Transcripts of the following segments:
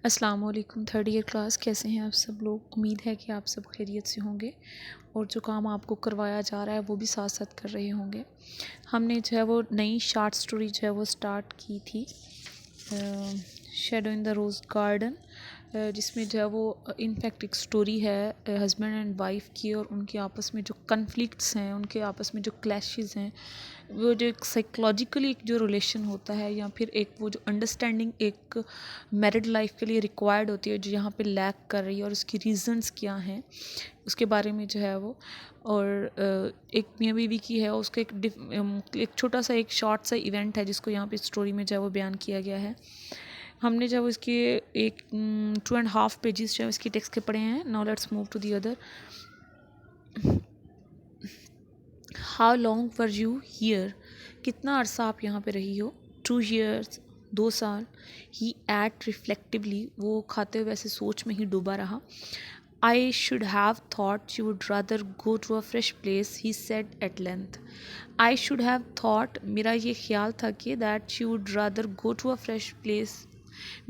अस्सलाम वालेकुम। Third year class, कैसे हैं आप सब लोग? उम्मीद है कि आप सब खैरियत से होंगे और जो काम आपको करवाया जा रहा है वो भी साथ साथ कर रहे होंगे। हमने जो है वो नई शॉर्ट स्टोरी जो है वो स्टार्ट की थी, shadow in the rose garden, जिसमें जो है वो इनफैक्ट एक स्टोरी है हस्बैंड एंड वाइफ की, और उनके आपस में जो कन्फ्लिक्ट्स हैं, उनके आपस में जो क्लैशेस हैं, वो जो एक साइकोलॉजिकली एक जो रिलेशन होता है, या फिर एक वो जो अंडरस्टैंडिंग एक मैरिड लाइफ के लिए रिक्वायर्ड होती है, जो यहाँ पे लैक कर रही है, और उसकी रीज़न्स क्या हैं उसके बारे में जो है वो। और एक मियाँ बीवी की है, उसका एक छोटा सा एक शॉर्ट सा इवेंट है जिसको यहाँ पे स्टोरी में जो है वो बयान किया गया है। हमने जब इसके एक 2.5 पेजेस जो है इसकी टेक्स्ट के पढ़े हैं। Now let's move to the other. How long were you here? कितना अरसा आप यहाँ पे रही हो? 2 years, 2 साल। ही एट रिफ्लेक्टिवली, वो खाते हुए ऐसे सोच में ही डूबा रहा। I should have thought you would rather go to a fresh place, he said at length. I should have thought, मेरा ये ख्याल था कि that you would rather go to a fresh place,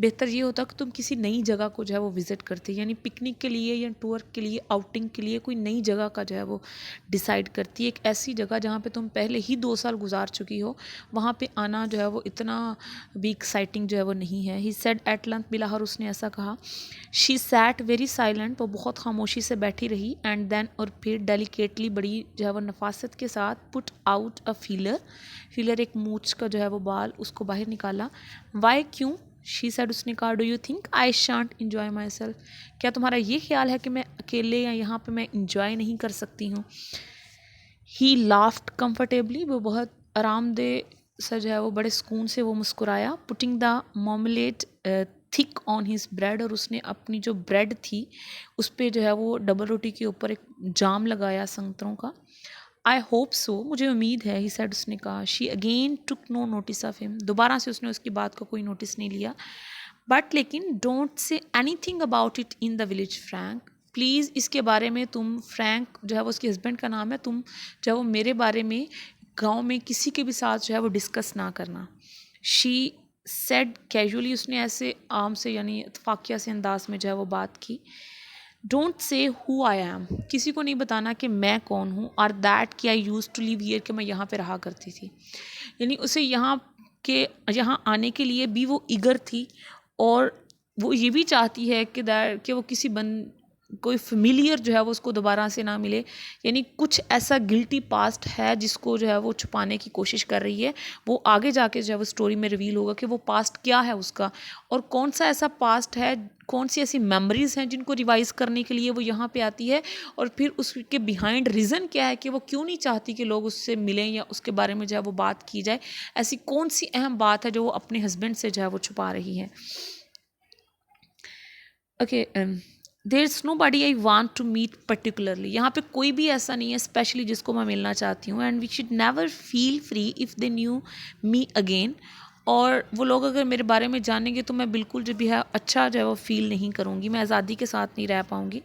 बेहतर ये होता कि तुम किसी नई जगह को जो है वो विज़िट करते, यानी पिकनिक के लिए या टूर के लिए, आउटिंग के लिए कोई नई जगह का जो है वो डिसाइड करती। एक ऐसी जगह जहाँ पे तुम पहले ही 2 साल गुजार चुकी हो, वहाँ पे आना जो है वो इतना भी एक्साइटिंग जो है वो नहीं है। ही सेड एट लेंथ, बिलाहर उसने ऐसा कहा। शी सैट वेरी साइलेंट, वो बहुत खामोशी से बैठी रही। एंड देन, और फिर डेलिकेटली, बड़ी जो है वो नफासत के साथ, put out a feeler, feeler एक मूछ का जो है वो बाल, उसको बाहर निकाला। वाई, क्यों? शी सेड, उसने कहा। Do you think I shan't enjoy my self? क्या तुम्हारा ये ख्याल है कि मैं अकेले या यहाँ पे मैं इन्जॉय नहीं कर सकती हूँ? ही लाफ्ड कम्फर्टेबली, वो बहुत आरामदेह सा जो है वो बड़े सुकून से वो मुस्कुराया। Putting the omelette thick on his bread, और उसने अपनी जो ब्रेड थी उस पर जो है वो डबल रोटी के ऊपर एक जाम लगाया संतरों का। आई होप सो, मुझे उम्मीद है, ही सेड, उसने कहा। She again took no notice of him, दोबारा से उसने उसकी बात का कोई नोटिस नहीं लिया। बट लेकिन, don't say any thing about it in the village Frank, please इसके बारे में तुम, फ्रैंक जो है वो उसके हस्बैंड का नाम है, तुम जो है वो मेरे बारे में गाँव में किसी के भी साथ जो है वो डिस्कस ना करना। शी सेड कैजुअली, उसने ऐसे आम से यानी इतफाकिया से अंदाज में जो है वो बात की। Don't say who I am, किसी को नहीं बताना कि मैं कौन हूँ, और दैट कि आई यूज़ टू लिव हियर, कि मैं यहाँ पे रहा करती थी। यानी उसे यहाँ आने के लिए भी वो ईगर थी, और वो ये भी चाहती है कि वो किसी कोई फेमिलियर जो है वो उसको दोबारा से ना मिले। यानी कुछ ऐसा गिल्टी पास्ट है जिसको जो है वो छुपाने की कोशिश कर रही है। वो आगे जाके जो है वो स्टोरी में रिवील होगा कि वो पास्ट क्या है उसका, और कौन सा ऐसा पास्ट है, कौन सी ऐसी मेमोरीज़ हैं जिनको रिवाइज़ करने के लिए वो यहाँ पे आती है, और फिर उसके बिहाइंड रीज़न क्या है कि वो क्यों नहीं चाहती कि लोग उससे मिलें या उसके बारे में जो है वो बात की जाए। ऐसी कौन सी अहम बात है जो वो अपने हस्बैंड से जो है वो छुपा रही है। Okay, there is nobody I want to meet particularly, यहाँ पे कोई भी ऐसा नहीं है स्पेशली जिसको मैं मिलना चाहती हूँ। And we should never feel free if they knew me again, और वो लोग अगर मेरे बारे में जानेंगे तो मैं बिल्कुल जो भी है अच्छा जो है वो फील नहीं करूँगी, मैं आज़ादी के साथ नहीं रह पाऊँगी।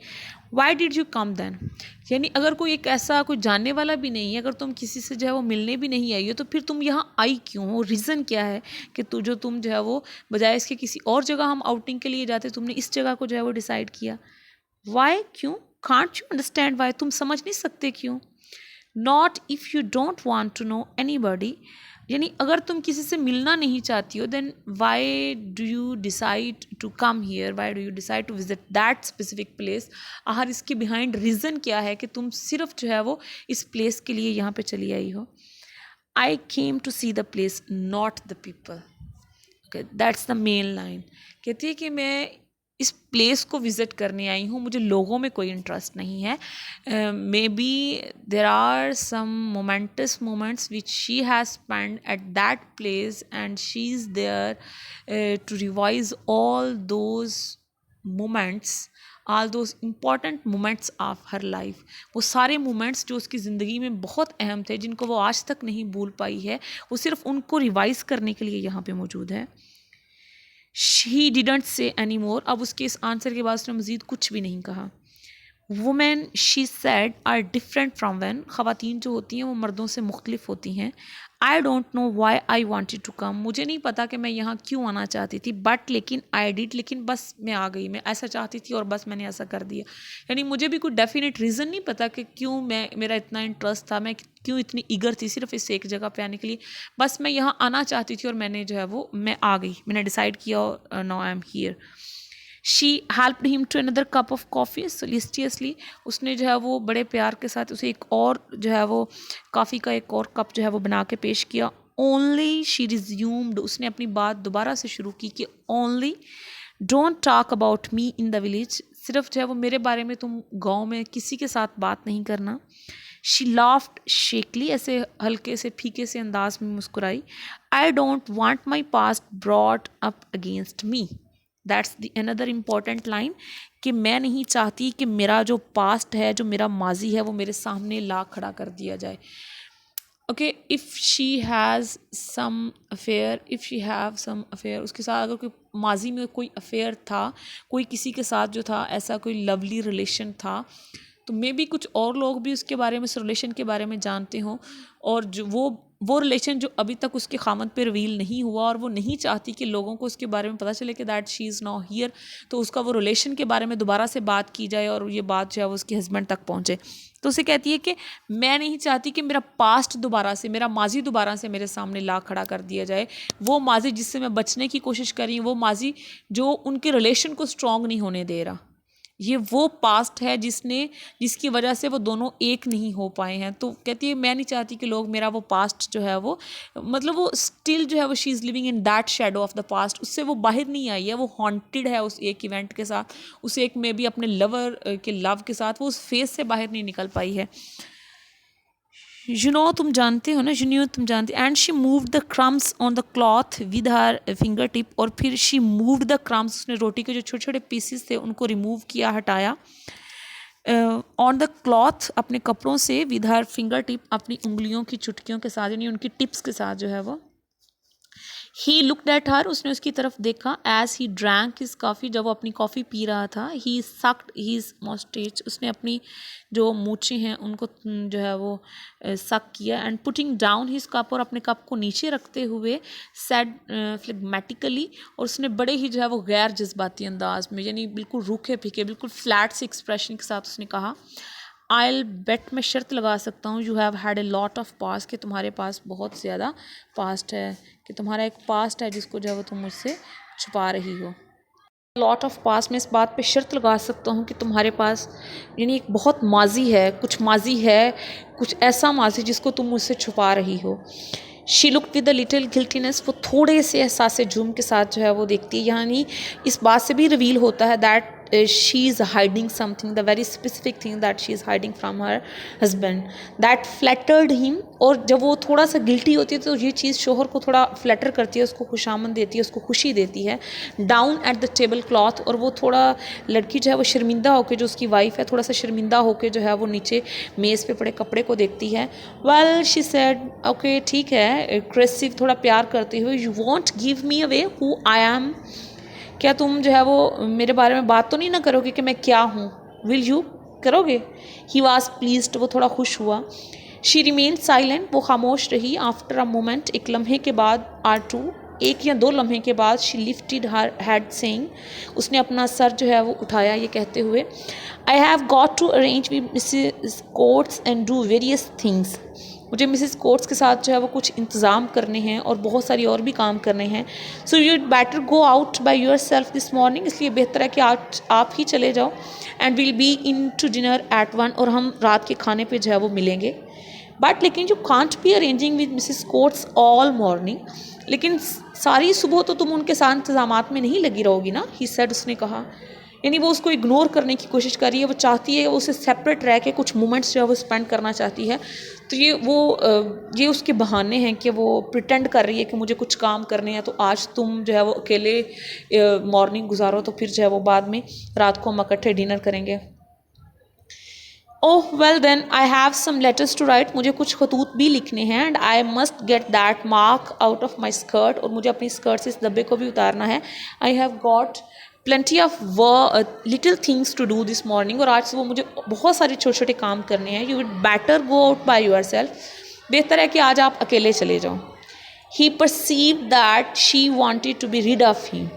Why did you come then, यानी अगर कोई एक ऐसा कोई जानने वाला भी नहीं है, अगर तुम किसी से जो है वो मिलने भी नहीं आई हो, तो फिर तुम यहाँ आई क्यों हो? रीज़न क्या है कि तुम जो है वो बजाय इसके किसी और जगह हम आउटिंग के लिए जाते, तुमने इस जगह को जो है वो डिसाइड किया। वाई, क्यों? कांट यू अंडरस्टैंड वाई, तुम समझ नहीं सकते क्यों? Not if you don't want to know anybody, यानी अगर तुम किसी से मिलना नहीं चाहती हो, then why do you decide to come here, why do you decide to visit that specific place? आखिर इसके बिहाइंड रीज़न क्या है कि तुम सिर्फ जो है वो इस प्लेस के लिए यहाँ पे चली आई हो? I came to see the place, not the people. Okay, that's the main line. कहती है कि मैं इस प्लेस को विज़िट करने आई हूँ, मुझे लोगों में कोई इंटरेस्ट नहीं है। Maybe there are some moments moments which she has spend at that place, and she is there to revise all those moments, all those important moments of her life. वो सारे moments जो उसकी ज़िंदगी में बहुत अहम थे, जिनको वो आज तक नहीं भूल पाई है, वो सिर्फ उनको रिवाइज़ करने के लिए यहाँ पे मौजूद है। She didn't say any more, अब उसके इस आंसर के बाद उसने मज़ीद कुछ भी नहीं कहा। Women, she said, are different from when, ख़वातीन जो होती हैं वो मर्दों से मुख्तलिफ होती हैं। I don't know why I wanted to come, मुझे नहीं पता कि मैं यहाँ क्यों आना चाहती थी, बट लेकिन आई डिड, लेकिन बस मैं आ गई, मैं ऐसा चाहती थी और बस मैंने ऐसा कर दिया। यानी मुझे भी कोई डेफिनेट रीज़न नहीं पता कि क्यों मेरा इतना इंटरेस्ट था, मैं क्यों इतनी ईगर थी सिर्फ इस एक जगह पे आने के लिए, बस मैं यहाँ आना चाहती थी और मैंने जो है वो मैं आ गई, मैंने डिसाइड किया now I am here. She helped him to another cup of coffee solicitously, उसने जो है वो बड़े प्यार के साथ उसे एक और जो है वो कॉफ़ी का एक और कप जो है वो बना के पेश किया। ओनली शी रिज्यूम्ड, उसने अपनी बात दोबारा से शुरू की कि only don't talk about me in the village, सिर्फ जो है वो मेरे बारे में तुम गाँव में किसी के साथ बात नहीं करना। शी लाफ्ड शेकली, ऐसे हल्के से फीके से अंदाज में मुस्कुराई। I don't want my past brought up against me, that's the another important line, कि मैं नहीं चाहती कि मेरा जो पास्ट है, जो मेरा माजी है, वो मेरे सामने ला खड़ा कर दिया जाए। Okay, if she has some affair, उसके साथ अगर कोई माजी में कोई अफेयर था, कोई किसी के साथ जो था ऐसा कोई लवली रिलेशन था, तो मे बी कुछ और लोग भी उसके बारे में, उस रिलेशन के बारे में जानते हों, और जो वो रिलेशन जो अभी तक उसके खामद पे रिवील नहीं हुआ और वो नहीं चाहती कि लोगों को उसके बारे में पता चले कि that she is now here, तो उसका वो रिलेशन के बारे में दोबारा से बात की जाए और ये बात जो है वो उसके हस्बैंड तक पहुँचे। तो उसे कहती है कि मैं नहीं चाहती कि मेरा पास्ट दोबारा से, मेरा माजी दोबारा से मेरे सामने ला खड़ा कर दिया जाए, वो माजी जिससे मैं बचने की कोशिश कर रही हूँ, वो माजी जो उनके रिलेशन को स्ट्रॉन्ग नहीं होने दे रहा, ये वो पास्ट है जिसकी वजह से वो दोनों एक नहीं हो पाए हैं। तो कहती है मैं नहीं चाहती कि लोग मेरा वो पास्ट जो है वो, मतलब वो स्टिल जो है वो she is living in that shadow of the past, उससे वो बाहर नहीं आई है, वो हॉन्टेड है उस एक इवेंट के साथ, उस एक में भी अपने लवर के लव के साथ वो उस फेस से बाहर नहीं निकल पाई है। तुम जानते हो ना, तुम जानते, and she moved the crumbs on the cloth with her finger tip, और फिर शी मूव्ड द क्रम्स, उसने रोटी के जो छोटे छोटे पीसेस थे उनको रिमूव किया, हटाया, ऑन द क्लॉथ, अपने कपड़ों से, विद हर फिंगर टिप, अपनी उंगलियों की चुटकियों के साथ, यानी उनकी टिप्स के साथ जो है वो। ही लुकड एट हर, उसने उसकी तरफ देखा, as he drank his coffee, जब वो अपनी कॉफ़ी पी रहा था। ही सक्ड हीज मॉस्टेच, उसने अपनी जो मूछें हैं उनको जो है वो सक किया, and putting down his cup, और अपने कप को नीचे रखते हुए, सेड फ्लेगमेटिकली, और उसने बड़े ही जो है वो गैर जज्बाती अंदाज में, यानी बिल्कुल रूखे फीके, बिल्कुल फ्लैट से एक्सप्रेशन के साथ उसने कहा, आई बेट, मैं शर्त लगा सकता हूँ, you have had a lot of past, कि तुम्हारे पास बहुत ज़्यादा पास्ट है, कि तुम्हारा एक पास्ट है जिसको जो है वो तुम मुझसे छुपा रही हो। लॉट ऑफ पास्ट, मैं इस बात पे शर्त लगा सकता हूँ कि तुम्हारे पास यानी एक बहुत माजी है, कुछ माजी है, कुछ ऐसा माजी जिसको तुम मुझसे छुपा रही हो। She looked with the little guiltiness, वो थोड़े से एहसास जुर्म के साथ जो है वो देखती है, यानी इस बात से भी रिवील होता है that she is hiding something, the very specific thing that she is hiding from her husband, that flattered him, और जब वो थोड़ा सा गिल्टी होती है तो ये चीज़ शोहर को थोड़ा फ्लैटर करती है, उसको खुशामद देती है, उसको खुशी देती है। Down at the table cloth, और वो थोड़ा लड़की जो है वो शर्मिंदा होकर, जो उसकी वाइफ है, थोड़ा सा शर्मिंदा होकर जो है वो नीचे मेज़ पे पड़े कपड़े को देखती है। वेल शी सेड, ओके ठीक है, एग्रेसिव, थोड़ा प्यार करते हुए, you want give me away who I am, क्या तुम जो है वो मेरे बारे में बात तो नहीं ना करोगे कि मैं क्या हूँ, विल यू, करोगे। ही वॉज प्लीज्ड, वो थोड़ा खुश हुआ। शी रिमेन साइलेंट, वो खामोश रही। आफ्टर अ मोमेंट, एक लम्हे के बाद, आर टू, एक या दो लम्हे के बाद, she lifted her head saying, उसने अपना सर जो है वो उठाया ये कहते हुए, I have got to arrange with Mrs Coates and do various things, मुझे मिसेस कोट्स के साथ जो है वो कुछ इंतज़ाम करने हैं और बहुत सारी और भी काम करने हैं। So you'd better go out by yourself this morning, इसलिए बेहतर है कि आप ही चले जाओ, and will be in to dinner at 1, और हम रात के खाने पे जो है वो मिलेंगे। बट लेकिन you can't be arranging with Mrs quotes all morning, लेकिन सारी सुबह तो तुम उनके साथ इंतजामात में नहीं लगी रहोगी ना, ही सेड, उसने कहा, यानी वो उसको इग्नोर करने की कोशिश कर रही है, वो चाहती है वो उससे सेपरेट रह के कुछ मोमेंट्स जो है वो स्पेंड करना चाहती है। तो ये उसके बहाने हैं कि वो प्रिटेंड कर रही है कि मुझे कुछ काम करने हैं, तो आज तुम जो है वो अकेले मॉर्निंग गुजारो, तो फिर जो है वो बाद में रात को हम इकट्ठे डिनर करेंगे। Oh well then I have some letters to write, मुझे कुछ खतूत भी लिखने हैं, and I must get that mark out of my skirt, और मुझे अपनी स्कर्ट से इस धब्बे को भी उतारना है। I have got plenty of little things to do this morning, और आज वो मुझे बहुत सारे छोटे छोटे काम करने हैं। You would better go out by yourself, बेहतर है कि आज आप अकेले चले जाओ। He perceive that she wanted to be rid of him,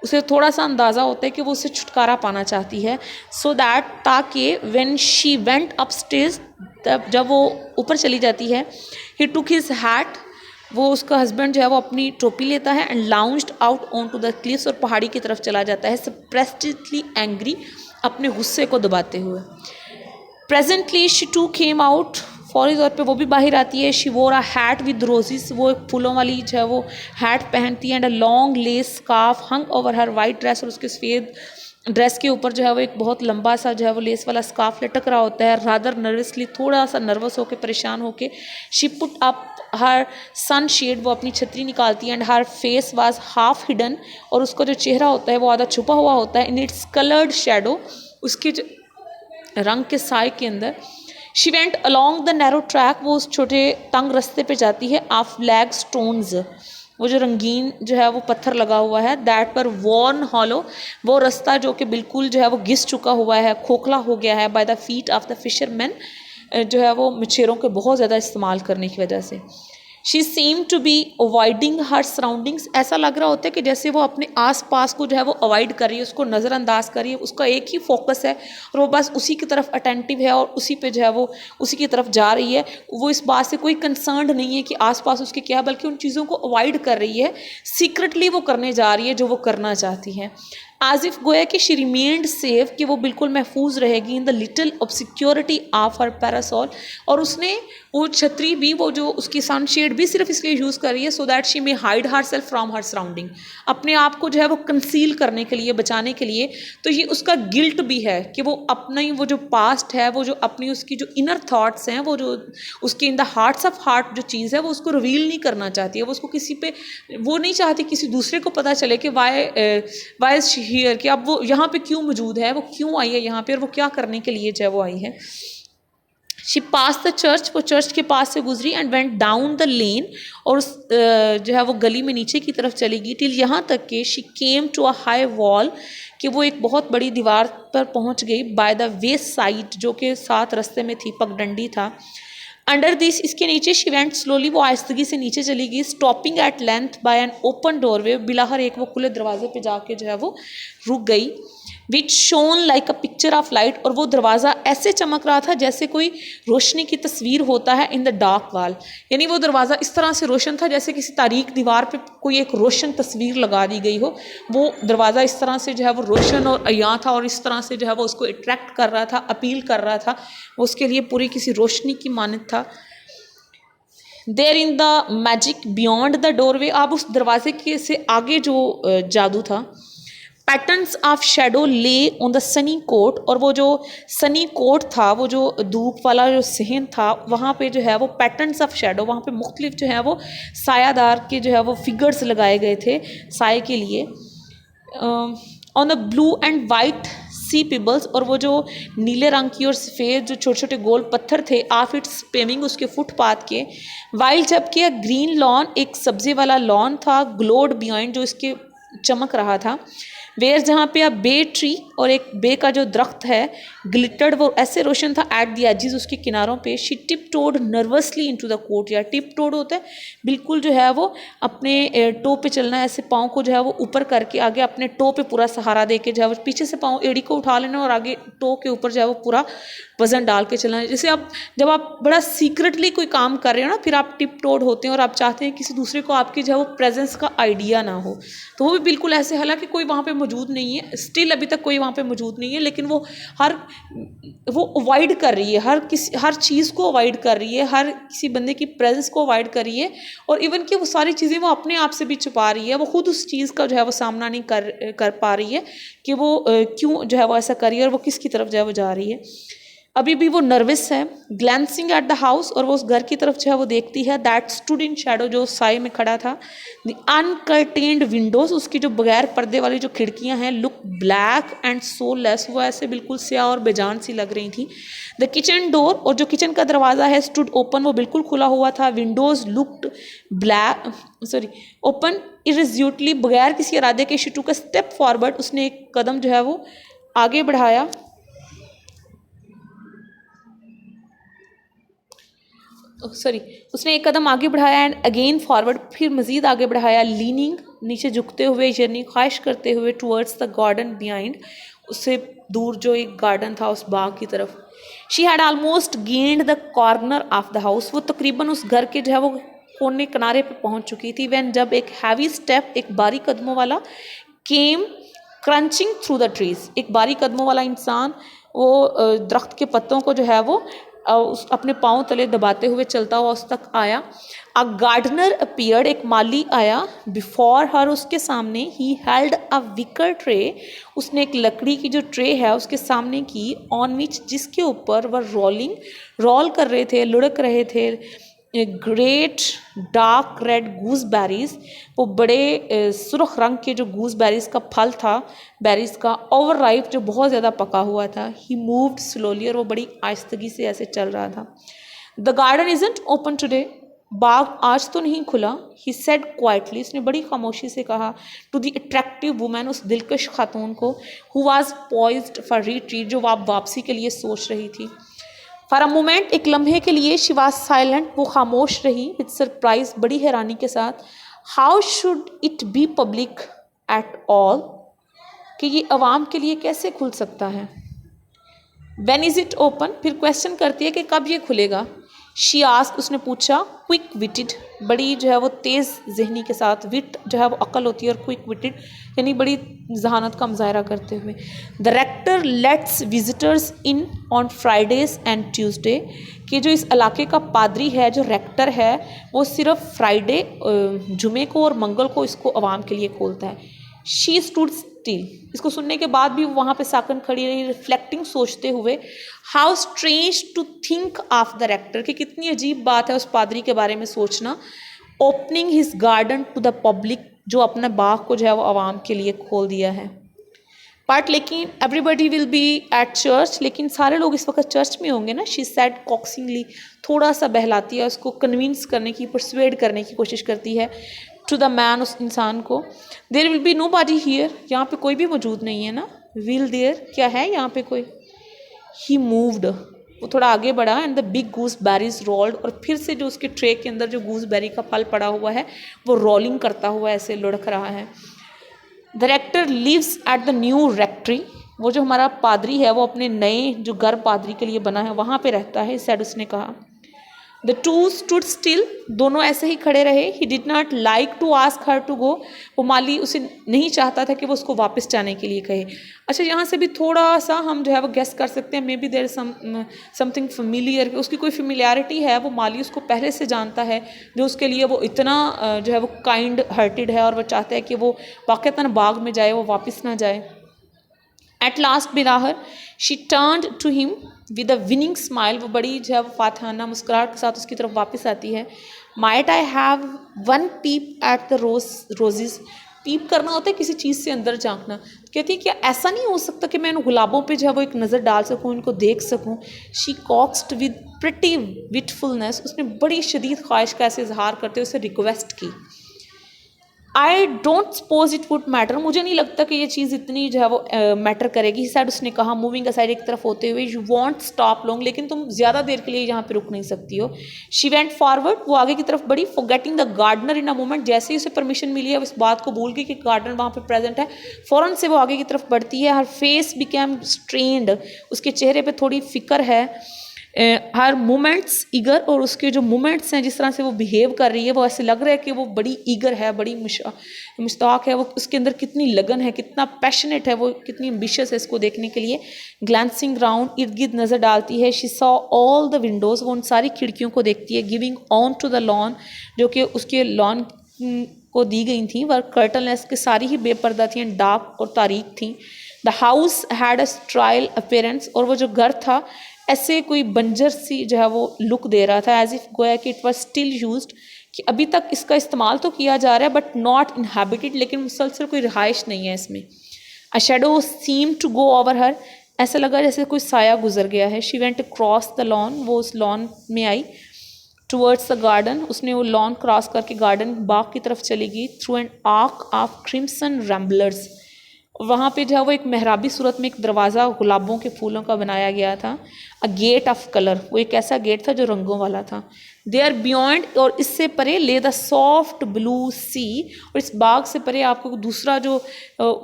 उसे थोड़ा सा अंदाज़ा होता है कि वो उससे छुटकारा पाना चाहती है। सो दैट, ताकि व्हेन शी वेंट अपस्टेयर्स, तब जब वो ऊपर चली जाती है, ही टुक हिज हैट, वो उसका हस्बैंड जो है वो अपनी टोपी लेता है, and lounged out on to the cliffs, और पहाड़ी की तरफ चला जाता है, सप्रेस्डली एंग्री, अपने गुस्से को दबाते हुए। Presently she too came out, फौरी तौर पे वो भी बाहर आती है। शी वोर अ हैट विद रोजेस, वो एक फूलों वाली जो है वो हैट पहनती है, and a long less scarf hung over her white dress, और उसके सफ़ेद ड्रेस के ऊपर जो है वो एक बहुत लंबा सा जो है वो लेस वाला स्कार्फ लटक रहा होता है। रादर नर्वसली, थोड़ा सा नर्वस होकर, परेशान होकर, she put up her sunshade, वो अपनी छतरी निकालती है, and her face was half hidden, और उसका जो चेहरा होता है वो आधा छुपा हुआ होता है, इन इट्स कलर्ड शेडो, उसके जो रंग के साय के अंदर। She went along the narrow track, वो उस छोटे तंग रास्ते पे जाती है। ऑफ फ्लैग स्टोन्स, वो जो रंगीन जो है वो पत्थर लगा हुआ है। दैट पर वॉर्न हॉलो, वो रास्ता जो कि बिल्कुल जो है वो घिस चुका हुआ है, खोखला हो गया है, by the feet of the fisherman, जो है वो मछेरों के बहुत ज़्यादा इस्तेमाल करने की वजह से। She seem to be avoiding her surroundings, ऐसा लग रहा होता है कि जैसे वो अपने आस पास को जो है वो अवॉइड कर रही है, उसको नज़रअंदाज कर रही है, उसका एक ही फोकस है और वो बस उसी की तरफ अटेंटिव है और उसी पे जो है वो उसी की तरफ जा रही है। वो इस बात से कोई कंसर्न नहीं है कि आसपास उसके क्या, बल्कि उन चीज़ों को अवॉइड कर रही है, सीक्रेटली वो करने जा रही है जो वो करना चाहती है। एज इफ गोया कि शी रिमेन्ड सेफ, कि वो बिल्कुल महफूज रहेगी in the little obscurity of her parasol, और उसने वो छतरी भी, वो जो उसकी सनशेड भी सिर्फ इसलिए यूज़ कर रही है so that she may hide her self from her surrounding, अपने आप को जो है वो कंसील करने के लिए, बचाने के लिए। तो ये उसका गिल्ट भी है कि वो अपना ही वो जो पास्ट है, वो जो अपनी उसकी जो इनर थाट्स हैं, वो जो उसके in the hearts of heart जो चीज़ है वो उसको रिवील नहीं करना चाहती है, वो उसको किसी पे, वो नहीं चाहती किसी दूसरे को पता चले कि वाई इज हियर, कि अब वो यहाँ पे क्यों मौजूद है, वो क्यों आई है यहाँ पे, और वो क्या करने के लिए जो है वो आई है। शी पास द चर्च, वो चर्च के पास से गुजरी, and went down the lane, और उस जो है वो गली में नीचे की तरफ चलेगी, टिल यहाँ तक कि she came to a high wall, कि वो एक बहुत बड़ी दीवार पर पहुँच गई, बाय द वेस्ट साइड, जो कि साथ रास्ते में थी, पगडंडी था। अंडर दिस, इसके नीचे शी वेंट स्लोली, वो आहिस्तगी से नीचे चली गई, stopping at length by an open doorway, बिलाहर एक वो खुले दरवाजे पे जाके जो है वो रुक गई। Which shone like a picture of light, और वो दरवाज़ा ऐसे चमक रहा था जैसे कोई रोशनी की तस्वीर होता है इन द डार्क वॉल, यानी वो दरवाज़ा इस तरह से रोशन था जैसे किसी तारीक दीवार पे कोई एक रोशन तस्वीर लगा दी गई हो। वो दरवाज़ा इस तरह से जो है वो रोशन और अया था, और इस तरह से जो है वो उसको अट्रैक्ट कर रहा था, अपील कर रहा था, वो उसके लिए पूरी किसी रोशनी की मानत था। There in the magic beyond the doorway, अब उस दरवाजे के से आगे जो जादू था। Patterns of shadow lay on the sunny court, और वो जो सनी कोट था, वो जो धूप वाला जो सहन था, वहाँ पे जो है वो पैटर्न्स ऑफ शेडो, वहाँ पे मुख्तलिफ जो है वो सायादार के जो है वो फिगर्स लगाए गए थे साए के लिए। On the blue and white sea pebbles, और वो जो नीले रंग की और सफ़ेद जो छोटे छोटे गोल पत्थर थे, ऑफ इट्स पेविंग, उसके फुटपाथ के। वाइल जबकि ग्रीन लॉन, एक सब्जी वाला लॉन था, ग्लोड बिहाइंड, जो इसके चमक रहा था। वेयर, जहाँ पे अब बे ट्री, और एक बे का जो दरख्त है, ग्लिटर्ड, वो ऐसे रोशन था एट दी एजिज, उसके किनारों पे। She tiptoed nervously into the court, या टिप टोड होता है बिल्कुल जो है वो अपने टो पे चलना, ऐसे पाँव को जो है वो ऊपर करके आगे अपने टो पे पूरा सहारा दे के जो है वो पीछे से पाँव एड़ी को उठा लेना, और आगे टो के ऊपर जो है वो पूरा वजन डाल के चलना है। जैसे आप जब आप बड़ा सीक्रेटली कोई काम कर रहे हो ना, फिर आप टिप टोड होते हैं और आप चाहते हैं किसी दूसरे को आपकी जो है वो प्रेजेंस का आइडिया ना हो, तो वो भी बिल्कुल ऐसे, हालांकि कोई वहाँ पे मौजूद नहीं है, स्टिल अभी तक कोई वहाँ पे मौजूद नहीं है, लेकिन वो अवॉइड कर रही है, हर चीज़ को अवॉइड कर रही है, हर किसी बंदे की प्रेजेंस को अवॉइड कर रही है, और इवन कि वो सारी चीज़ें वो अपने आप से भी छुपा रही है, वो खुद उस चीज़ का जो है वो सामना नहीं कर पा रही है कि वो क्यों जो है वो ऐसा कर रही है, और वो किसकी तरफ जो है वो जा रही है। अभी भी वो नर्वस है। ग्लैंसिंग एट द हाउस, और वो उस घर की तरफ जो है वो देखती है। दैट स्टूड इन शैडो, जो साए में खड़ा था। द अनकर्टेन्ड विंडोज, उसकी जो बगैर पर्दे वाली जो खिड़कियां हैं, लुक ब्लैक एंड सोलेस, वो ऐसे बिल्कुल स्याह और बेजान सी लग रही थी। द किचन डोर, और जो किचन का दरवाज़ा है, स्टूड ओपन, वो बिल्कुल खुला हुआ था। विंडोज लुक्ड ओपन इरेज्यूटली, बगैर किसी इरादे के। शी टूक अ स्टेप फॉरवर्ड, उसने एक कदम जो है वो आगे बढ़ाया। सॉरी, उसने एक कदम आगे बढ़ाया एंड अगेन फॉरवर्ड, फिर मज़ीद आगे बढ़ाया, लीनिंग नीचे झुकते हुए, जर्नी ख्वाहिश करते हुए, टूवर्ड्स द गार्डन बिहाइंड, उससे दूर जो एक गार्डन था उस बाग की तरफ। She had almost gained the corner of the house, वो तकरीबन उस घर के जो है वो कोने किनारे पे पहुंच चुकी थी। वैन जब एक हैवी स्टेप, एक भारी कदमों वाला, केम क्रंचिंग थ्रू द ट्रीज, एक भारी कदमों वाला इंसान वो दरख्त के पत्तों को जो है वो उस अपने पाँव तले दबाते हुए चलता हुआ उस तक आया। अ गार्डनर अपीयर्ड, एक माली आया, बिफोर हर, उसके सामने। He held a wicker tray, उसने एक लकड़ी की जो ट्रे है उसके सामने की, ऑन विच, जिसके ऊपर वह रोल कर रहे थे, लुढ़क रहे थे, ग्रेट डार्क रेड गूसबेरीज, वो बड़े सुर्ख रंग के जो गूसबेरीज का फल था, बेरीज का, ओवर राइप, जो बहुत ज़्यादा पका हुआ था। ही मूव्ड स्लोली, और वो बड़ी आहिस्तगी से ऐसे चल रहा था। The garden isn't open today, बाग आज तो नहीं खुला। ही सेड क्वाइटली, उसने बड़ी खामोशी से कहा, टू द अट्रैक्टिव वुमेन, उस दिलकश खातून को, who was poised for retreat, जो वापसी के लिए सोच रही थी। फॉर अ मोमेंट, एक लम्हे के लिए, शी वॉज साइलेंट, वो खामोश रही, विद सरप्राइज, बड़ी हैरानी के साथ। How should it be public at all, कि ये अवाम के लिए कैसे खुल सकता है। व्हेन इज़ इट ओपन, फिर क्वेश्चन करती है कि कब ये खुलेगा। शी आस्क्ड, उसने पूछा, क्विक विटेड, बड़ी जो है वो तेज़ जहनी के साथ, विट जो है वो अक्ल होती है, और क्विक विटेड यानी बड़ी जहानत का मुजाहरा करते हुए। The rector lets visitors in on Fridays and Tuesday, कि जो इस इलाके का पादरी है, जो रेक्टर है, वो सिर्फ फ्राइडे, जुमे को और मंगल को इसको अवाम के लिए खोलता है। शी स्टूड स्टिल, इसको सुनने के बाद भी वो वहाँ पे साकन खड़ी रही, रिफ्लेक्टिंग, सोचते हुए। How strange to think of the rector, कि कितनी अजीब बात है उस पादरी के बारे में सोचना। Opening his garden to the public, जो अपने बाग को जो है वो आवाम के लिए खोल दिया है। बट लेकिन everybody will be at church, लेकिन सारे लोग इस वक्त चर्च में होंगे ना। शी सेड कॉक्सिंगली, थोड़ा सा बहलाती है, उसको कन्विंस करने की, परसुएड करने की कोशिश करती है। टू द मैन, उस इंसान को। There will be nobody here, यहाँ पे कोई भी मौजूद नहीं है ना। विल देयर, क्या है यहाँ पे कोई। ही मूव्ड, वो थोड़ा आगे बढ़ा, and the big goose berries rolled, और फिर से जो उसके ट्रे के अंदर जो गूस बेरी का फल पड़ा हुआ है वो रोलिंग करता हुआ ऐसे लुढ़क रहा है। The rector lives at the new rectory, वो जो हमारा पादरी है वो अपने नए जो घर पादरी के लिए बना है वहाँ पे रहता है। सैड, उसने कहा। द टू स्टूड स्टिल, दोनों ऐसे ही खड़े रहे। He did not like to ask her to go, वो माली उसे नहीं चाहता था कि वो उसको वापस जाने के लिए कहे। अच्छा, यहाँ से भी थोड़ा सा हम जो है वो गेस कर सकते हैं, maybe there something familiar, उसकी कोई फेमिलियरिटी है, वो माली उसको पहले से जानता है, जो उसके लिए वो इतना जो है वो काइंड हार्टेड है, और वो चाहता है कि वो वाक़तन बाग में जाए, वो वापस ना जाए। एट लास्ट बिराहर, she turned to him with a winning smile, वो बड़ी जो है वो फातहाना मुस्कुराहट के साथ उसकी तरफ वापस आती है। Might I have one peep at the roses, peep करना होता है किसी चीज़ से अंदर झांकना। कहती है क्या ऐसा नहीं हो सकता कि मैं इन गुलाबों पे जो है वो एक नज़र डाल सकूँ, इनको देख सकूँ। शी कॉक्स्ड विद प्रिटी विटफुलनेस, उसने बड़ी शदीद ख्वाहिश का ऐसे इजहार करते हुए उसे रिक्वेस्ट की। I don't suppose it would matter, मुझे नहीं लगता कि ये चीज़ इतनी जो है वो मैटर करेगी। शायद उसने कहा, मूविंग असाइड, एक तरफ होते हुए। यू वॉन्ट स्टॉप लॉन्ग, लेकिन तुम ज़्यादा देर के लिए यहाँ पे रुक नहीं सकती हो। शी वेंट फॉरवर्ड, वो आगे की तरफ बढ़ी, forgetting the gardener in a moment, जैसे ही उसे परमिशन मिली है इस बात को भूल गई कि गार्डनर वहाँ पे प्रेजेंट है, फ़ौरन से वो आगे की तरफ बढ़ती है। हर फेस बिकेम स्ट्रेन्ड, उसके चेहरे पर थोड़ी फिक्र है। हर मोमेंट्स ईगर, और उसके जो मोमेंट्स हैं, जिस तरह से वो बिहेव कर रही है, वो ऐसे लग रहा है कि वो बड़ी ईगर है, बड़ी मुश्ताक है, वो उसके अंदर कितनी लगन है, कितना पैशनेट है, वो कितनी एम्बिशियस है इसको देखने के लिए। ग्लैंसिंग राउंड, इर्द गिर्द नज़र डालती है। She saw all the windows, वो उन सारी खिड़कियों को देखती है। Giving on to the lawn, जो कि उसके लॉन को दी गई थी, वह कर्टनलेस के सारी ही बेपर्दा थी, डार्क और तारीक थी। The house had a स्ट्राइल appearance, और वो जो घर था ऐसे कोई बंजर सी जो है वो लुक दे रहा था, एज इफ गोया कि इट वाज स्टिल यूज्ड, कि अभी तक इसका इस्तेमाल तो किया जा रहा है बट नॉट इनहैबिटेड, लेकिन मुसलसल कोई रिहाइश नहीं है इसमें। A shadow seem to go over her, ऐसा लगा जैसे कोई साया गुजर गया है। She went cross the lawn, वो उस लॉन में आई। टूवर्ड्स द गार्डन, उसने वो लॉन क्रॉस करके गार्डन बाग की तरफ चली गई। Through an arch of crimson ramblers, वहाँ पे जो है वो एक मेहराबी सूरत में एक दरवाज़ा गुलाबों के फूलों का बनाया गया था। अ गेट ऑफ कलर, वो एक ऐसा गेट था जो रंगों वाला था। देयर बियॉन्ड, और इससे परे ले द सॉफ्ट ब्लू सी, और इस बाग से परे आपको दूसरा जो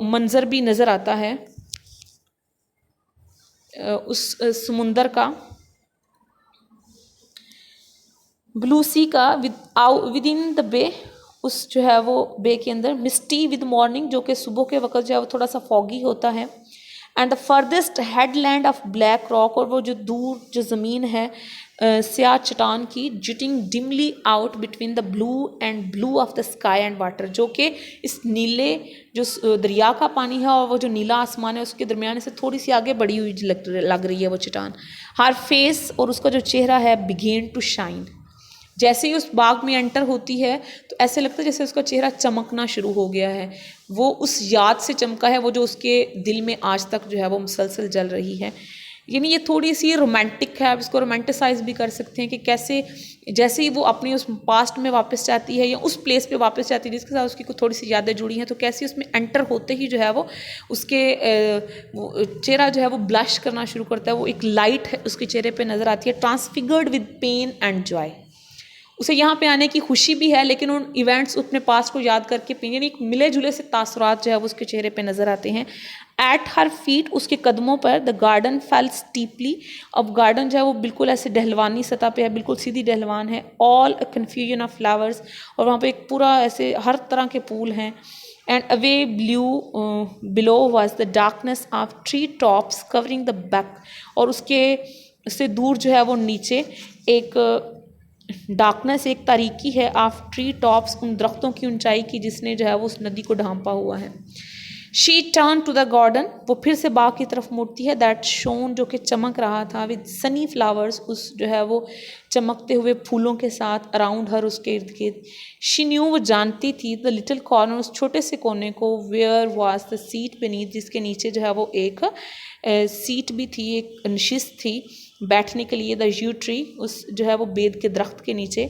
मंजर भी नज़र आता है उस समुंदर का, ब्लू सी का, विद इन द बे, उस जो है वो बे के अंदर, मिस्टी विद मॉर्निंग, जो कि सुबह के वक्त जो है वो थोड़ा सा फॉगी होता है, and the farthest headland of black rock, और वो जो दूर जो ज़मीन है स्याह चट्टान की, jutting dimly out between the blue of the sky and water, जो कि इस नीले जो दरिया का पानी है और वो जो नीला आसमान है उसके दरमियान से थोड़ी सी आगे बढ़ी हुई लग रही है वो चट्टान। हर फेस, और उसका जो चेहरा है, बिगेन टू शाइन, जैसे ही उस बाग में एंटर होती है तो ऐसे लगता है जैसे उसका चेहरा चमकना शुरू हो गया है। वो उस याद से चमका है, वो जो उसके दिल में आज तक जो है वो मुसलसल जल रही है। यानी ये थोड़ी सी रोमांटिक है, आप इसको रोमांटिसाइज भी कर सकते हैं कि कैसे जैसे ही वो अपनी उस पास्ट में वापस जाती है या उस प्लेस पे वापस जाती है जिसके साथ उसकी कुछ थोड़ी सी यादें जुड़ी हैं, तो कैसे उसमें एंटर होते ही जो है वो उसके चेहरा जो है वो ब्लश करना शुरू करता है। वो एक लाइट है उसके चेहरे पे नज़र आती है, transfigured with pain and joy. उसे यहाँ पे आने की खुशी भी है, लेकिन उन इवेंट्स अपने पास्ट को याद करके यानी एक मिले जुले से तासुरात जो है वो उसके चेहरे पे नज़र आते हैं। एट हर फीट, उसके कदमों पर, द गार्डन फेल स्टीपली, अब गार्डन जो है वो बिल्कुल ऐसे डहलवानी सतह पे है, बिल्कुल सीधी डहलवान है। All a confusion of flowers, और वहाँ पे एक पूरा ऐसे हर तरह के फूल हैं। And away below was the darkness of tree tops covering the back, और उसके से दूर जो है वो नीचे एक डार्कनेस, एक तारीकी है ऑफ ट्री टॉप्स, उन दरख्तों की ऊंचाई की जिसने जो है वो उस नदी को ढांपा हुआ है। She turn to the garden, वो फिर से बाग की तरफ मुड़ती है। दैट शोन, जो कि चमक रहा था, विद सनी फ्लावर्स, उस जो है वो चमकते हुए फूलों के साथ, अराउंड हर, उसके इर्द गिर्द। शी न्यू, वो जानती थी, द लिटिल कॉर्नर, उस छोटे से कोने को, where was the seat beneath, जिसके नीचे जो है वो एक सीट भी थी, एक नशिस्त थी बैठने के लिए, द यू ट्री, उस जो है वो बेद के दरख्त के नीचे।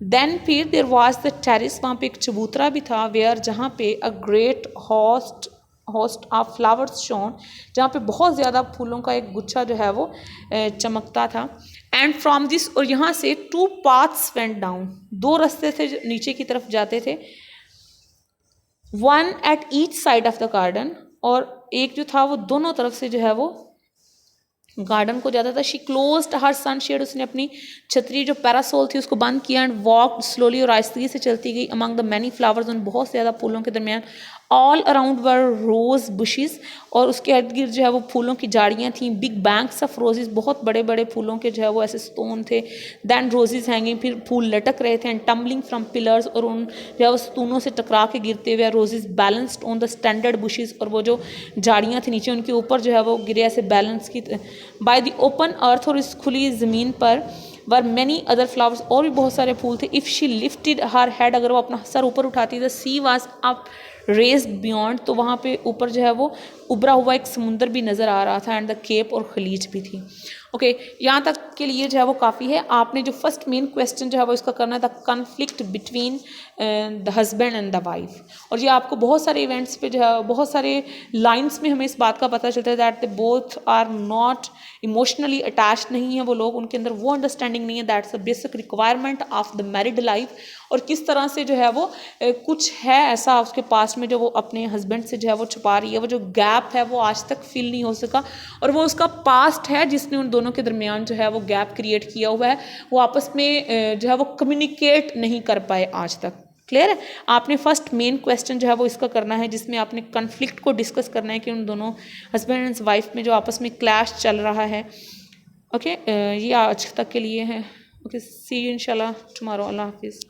देन फिर देर वॉज द टेरिस, वहाँ पे एक चबूतरा भी था, वेयर, जहाँ पे a great host of flowers shown, जहाँ पे बहुत ज़्यादा फूलों का एक गुच्छा जो है वो चमकता था। एंड फ्रॉम दिस, और यहाँ से टू पाथ्स वेंट डाउन, दो रास्ते थे जो नीचे की तरफ जाते थे। One at each side of the garden, और एक जो था वो दोनों तरफ से जो है वो गार्डन को जाता था। शी क्लोज्ड हर सनशेड, उसने अपनी छतरी जो पैरासोल थी उसको बंद किया। एंड वॉकड स्लोली, और आहिस्दगी से चलती गई अमंग द मैनी फ्लावर्स, उन बहुत ज़्यादा फूलों के दरमियान। ऑल अराउंड वर रोज़ बुशेस, और उसके इर्द गिर्द जो है वो फूलों की झाड़ियाँ थीं। बिग बैंक्स ऑफ रोजेस, बहुत बड़े बड़े फूलों के जो है वो ऐसे स्टोन थे। दैन रोजेज हैंगिंग, फिर फूल लटक रहे थे। एंड टम्बलिंग फ्रॉम पिलर्स, और उन जो है वो स्तूनों से टकरा के गिरते हुए। Roses balanced on the standard bushes, और वो जो झाड़ियाँ थी नीचे उनके ऊपर जो है वो गिरे ऐसे बैलेंस की। बाय द ओपन अर्थ, और इस खुली ज़मीन पर, वर मैनी अदर फ्लावर्स, और भी बहुत सारे फूल थे। If she lifted her head, अगर वो अपना सर ऊपर उठाती, the she was up raised beyond, तो वहाँ पे ऊपर जो है वो उभरा हुआ एक समुंदर भी नज़र आ रहा था। एंड द केप, और खलीज भी थी। ओके, यहाँ तक के लिए जो है वो काफ़ी है। आपने जो फर्स्ट मेन क्वेश्चन जो है वो इसका करना है, the conflict between the husband and the wife. और ये आपको बहुत सारे इवेंट्स पे जो है बहुत सारे लाइन्स में हमें इस बात का पता चलता है that they both are not emotionally attached नहीं है वो लोग, उनके अंदर वो अंडरस्टैंडिंग नहीं है। That's a basic requirement of the married life. और किस तरह से जो है वो कुछ है ऐसा उसके पास में जो वो अपने हस्बैंड से जो है वो छुपा रही है। वो जो गैप है वो आज तक फिल नहीं हो सका, और वो उसका पास्ट है जिसने उन दोनों के दरमियान जो है वो गैप क्रिएट किया हुआ है। वो आपस में जो है वो कम्युनिकेट नहीं कर पाए आज तक। क्लियर है? आपने फर्स्ट मेन क्वेश्चन जो है वो इसका करना है, जिसमें आपने कन्फ्लिक्ट को डिस्कस करना है कि उन दोनों हस्बैंड एंड वाइफ में जो आपस में क्लैश चल रहा है। ओके, ये आज तक के लिए है। ओके, सी यू इंशाल्लाह टुमारो। अल्लाह हाफिज़।